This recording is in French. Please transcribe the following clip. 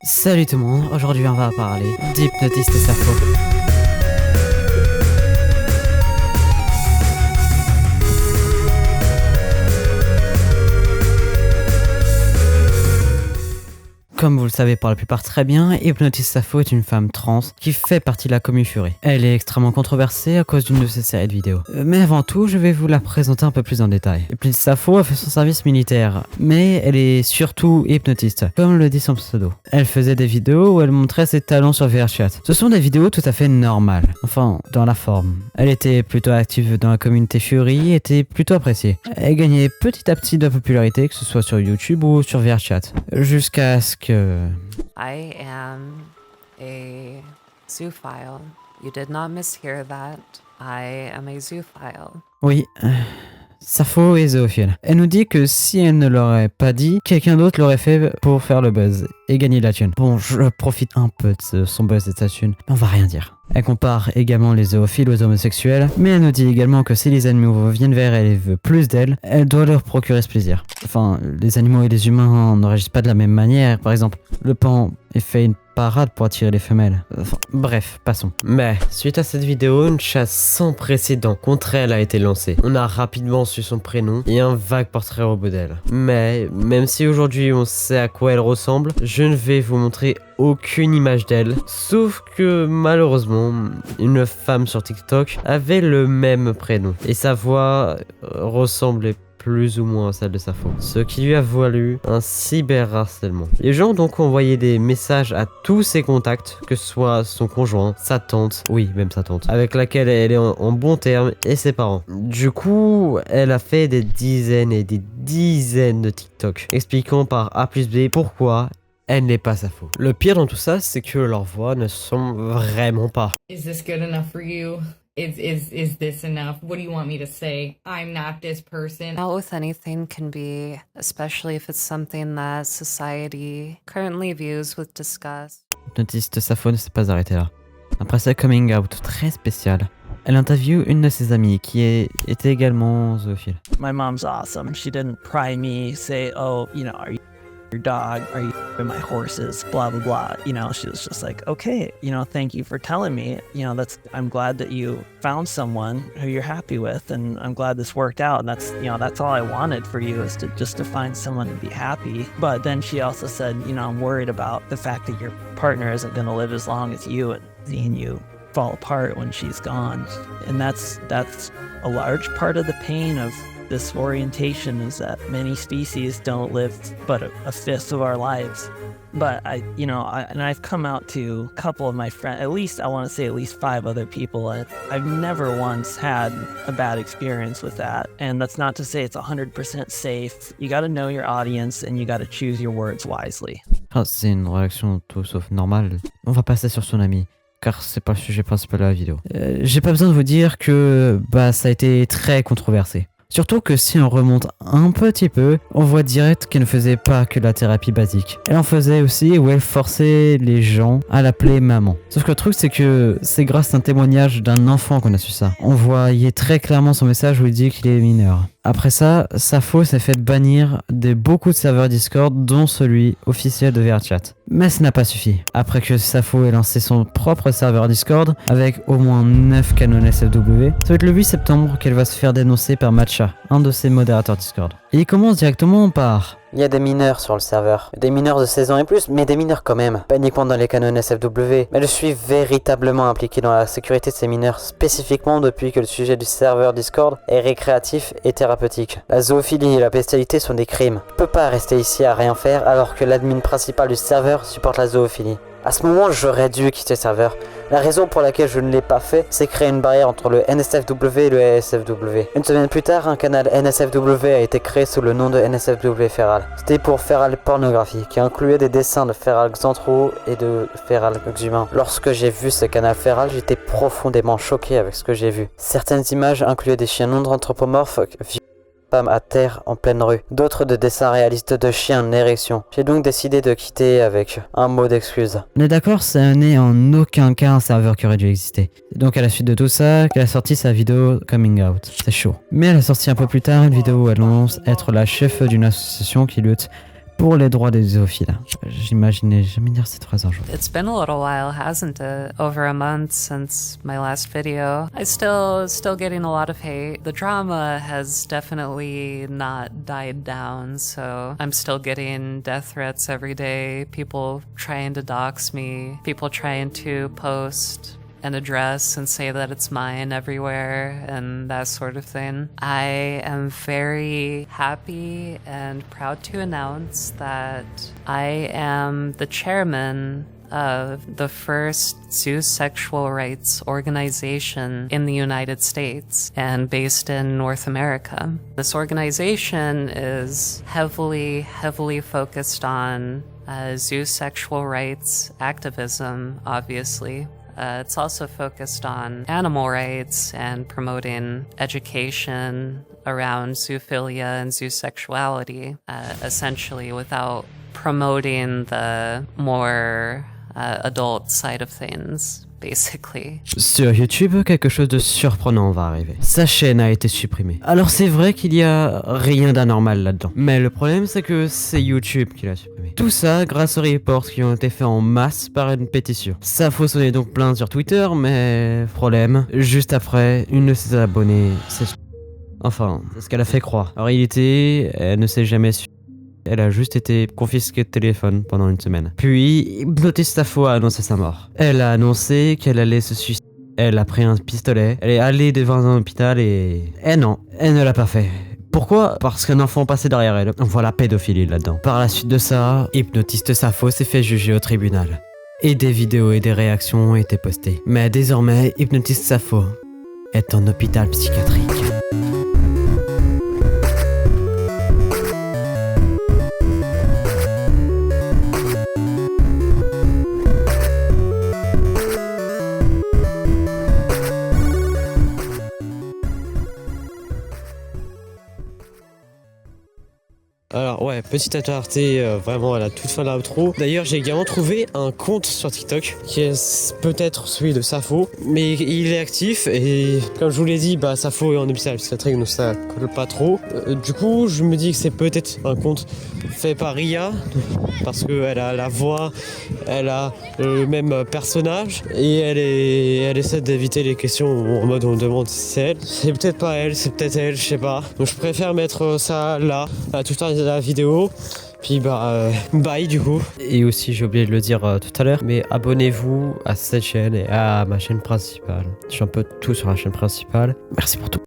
Salut tout le monde, aujourd'hui on va parler d'Hypnotiste et Sappho. Comme vous le savez pour la plupart très bien, Hypnotiste Sappho est une femme trans qui fait partie de la commu Fury. Elle est extrêmement controversée à cause d'une de ses séries de vidéos. Mais avant tout, je vais vous la présenter un peu plus en détail. Hypnotiste Sappho a fait son service militaire, mais elle est surtout hypnotiste, comme le dit son pseudo. Elle faisait des vidéos où elle montrait ses talents sur VRChat. Ce sont des vidéos tout à fait normales, enfin, dans la forme. Elle était plutôt active dans la communauté Fury et était plutôt appréciée. Elle gagnait petit à petit de la popularité, que ce soit sur YouTube ou sur VRChat, jusqu'à ce que... I am a zoophile. You did not mishear that. I am a zoophile. Oui, Sappho est zoophile. Elle nous dit que si elle ne l'aurait pas dit, quelqu'un d'autre l'aurait fait pour faire le buzz et gagner de la thune. Bon, je profite un peu de son buzz et de sa thune, mais on va rien dire. Elle compare également les zoophiles aux homosexuels, mais elle nous dit également que si les animaux viennent vers elle et veulent plus d'elle, elle doit leur procurer ce plaisir. Enfin, les animaux et les humains ne réagissent pas de la même manière. Par exemple, le pan fait une parade pour attirer les femelles. Enfin, bref, passons. Mais, suite à cette vidéo, une chasse sans précédent contre elle a été lancée. On a rapidement su son prénom et un vague portrait robot d'elle. Mais, même si aujourd'hui on sait à quoi elle ressemble, je ne vais vous montrer aucune image d'elle, sauf que malheureusement, une femme sur TikTok avait le même prénom et sa voix ressemblait plus ou moins à celle de Sappho, ce qui lui a valu un cyberharcèlement. Les gens ont donc envoyé des messages à tous ses contacts, que ce soit son conjoint, sa tante, oui, même sa tante, avec laquelle elle est en bon terme, et ses parents. Du coup, elle a fait des dizaines et des dizaines de TikTok, expliquant par A plus B pourquoi elle n'est pas Sappho. Le pire dans tout ça, c'est que leurs voix ne sont vraiment pas. Is this good enough for you? Is this enough? What do you want me to say? I'm not this person. Out with anything can be, especially if it's something that society currently views with disgust. Hypnotiste Sappho ne s'est pas arrêtée là. Après sa coming out très spéciale, elle interviewe une de ses amies qui était également zoophile. My mom's awesome. She didn't pry me, say, oh, you know, are you your dog? Are you my horses? Blah, blah, blah. You know, she was just like, okay, you know, thank you for telling me. You know, I'm glad that you found someone who you're happy with, and I'm glad this worked out. And that's all I wanted for you, is to find someone to be happy. But then she also said, you know, I'm worried about the fact that your partner isn't going to live as long as you, and seeing you fall apart when she's gone. And that's a large part of the pain of this orientation, is that many species don't live but a fifth of our lives. But I've come out to a couple of my friends, at least 5 other people. I've never once had a bad experience with that. And that's not to say it's 100% safe. You got to know your audience and you got to choose your words wisely. Ah, c'est une réaction tout sauf normale. On va passer sur son ami, car c'est pas le sujet principal de la vidéo. J'ai pas besoin de vous dire que ça a été très controversé. Surtout que si on remonte un petit peu, on voit direct qu'elle ne faisait pas que la thérapie basique. Elle en faisait aussi où elle forçait les gens à l'appeler maman. Sauf que le truc, c'est que c'est grâce à un témoignage d'un enfant qu'on a su ça. On voyait très clairement son message où il dit qu'il est mineur. Après ça, Sappho s'est fait bannir de beaucoup de serveurs Discord, dont celui officiel de VRChat. Mais ça n'a pas suffi. Après que Sappho ait lancé son propre serveur Discord, avec au moins 9 canons SFW, ça va être le 8 septembre qu'elle va se faire dénoncer par Matcha, un de ses modérateurs Discord. Et il commence directement par... Il y a des mineurs sur le serveur. Des mineurs de 16 ans et plus, mais des mineurs quand même. Pas uniquement dans les canons SFW, mais je suis véritablement impliqué dans la sécurité de ces mineurs, spécifiquement depuis que le sujet du serveur Discord est récréatif et thérapeutique. La zoophilie et la bestialité sont des crimes. Je peux pas rester ici à rien faire alors que l'admin principal du serveur supporte la zoophilie. À ce moment, j'aurais dû quitter le serveur. La raison pour laquelle je ne l'ai pas fait, c'est créer une barrière entre le NSFW et le ASFW. Une semaine plus tard, un canal NSFW a été créé sous le nom de NSFW Feral. C'était pour Feral Pornographie, qui incluait des dessins de Feral Xanthro et de Feral Xumain. Lorsque j'ai vu ce canal Feral, j'étais profondément choqué avec ce que j'ai vu. Certaines images incluaient des chiens non anthropomorphes, femmes à terre en pleine rue, d'autres de dessins réalistes de chiens en érection. J'ai donc décidé de quitter avec un mot d'excuse. On est d'accord, ça n'est en aucun cas un serveur qui aurait dû exister. C'est donc à la suite de tout ça qu'elle a sorti sa vidéo Coming Out. C'est chaud. Mais elle a sorti un peu plus tard une vidéo où elle annonce être la chef d'une association qui lutte pour les droits des zoophiles. J'imaginais jamais dire cette phrase un jour. It's been a little while, hasn't it? Over a month since my last video. I still getting a lot of hate. The drama has definitely not died down, so I'm still getting death threats every day. People trying to dox me. People trying to post an address and say that it's mine everywhere and that sort of thing. I am very happy and proud to announce that I am the chairman of the first zoosexual rights organization in the United States and based in North America. This organization is heavily focused on zoosexual rights activism, obviously. It's also focused on animal rights and promoting education around zoophilia and zoosexuality, essentially without promoting the more adult side of things, basically. Sur YouTube, quelque chose de surprenant va arriver. Sa chaîne a été supprimée. Alors c'est vrai qu'il y a rien d'anormal là-dedans. Mais le problème c'est que c'est YouTube qui l'a supprimée. Tout ça grâce aux reports qui ont été faits en masse par une pétition. Ça faut sonner donc plein sur Twitter, mais problème, juste après, une de ses abonnés s'est... Enfin, c'est ce qu'elle a fait croire. En réalité, elle ne s'est jamais su. Elle a juste été confisquée de téléphone pendant une semaine. Puis, Hypnotist Safo a annoncé sa mort. Elle a annoncé qu'elle allait se suicider. Elle a pris un pistolet, elle est allée devant un hôpital et... Eh non, elle ne l'a pas fait. Pourquoi? Parce qu'un enfant passait derrière elle. On voit la pédophilie là-dedans. Par la suite de ça, Hypnotist Safo s'est fait juger au tribunal. Et des vidéos et des réactions ont été postées. Mais désormais, Hypnotist Safo est en hôpital psychiatrique. Alors ouais, petit aparté vraiment à la toute fin de l'outro. D'ailleurs j'ai également trouvé un compte sur TikTok qui est peut-être celui de Safo, mais il est actif et comme je vous l'ai dit, bah Safo est en hôpital psychiatrique donc ça colle pas trop. Du coup je me dis que c'est peut-être un compte fait par Ria parce qu'elle a la voix, elle a le même personnage et elle essaie d'éviter les questions en mode on demande si c'est elle. C'est peut-être pas elle, c'est peut-être elle, je sais pas. Donc je préfère mettre ça là à tout à la vidéo. Puis bah bye du coup. Et aussi j'ai oublié de le dire tout à l'heure, mais abonnez-vous à cette chaîne et à ma chaîne principale. Je suis un peu tout sur la chaîne principale. Merci pour tout.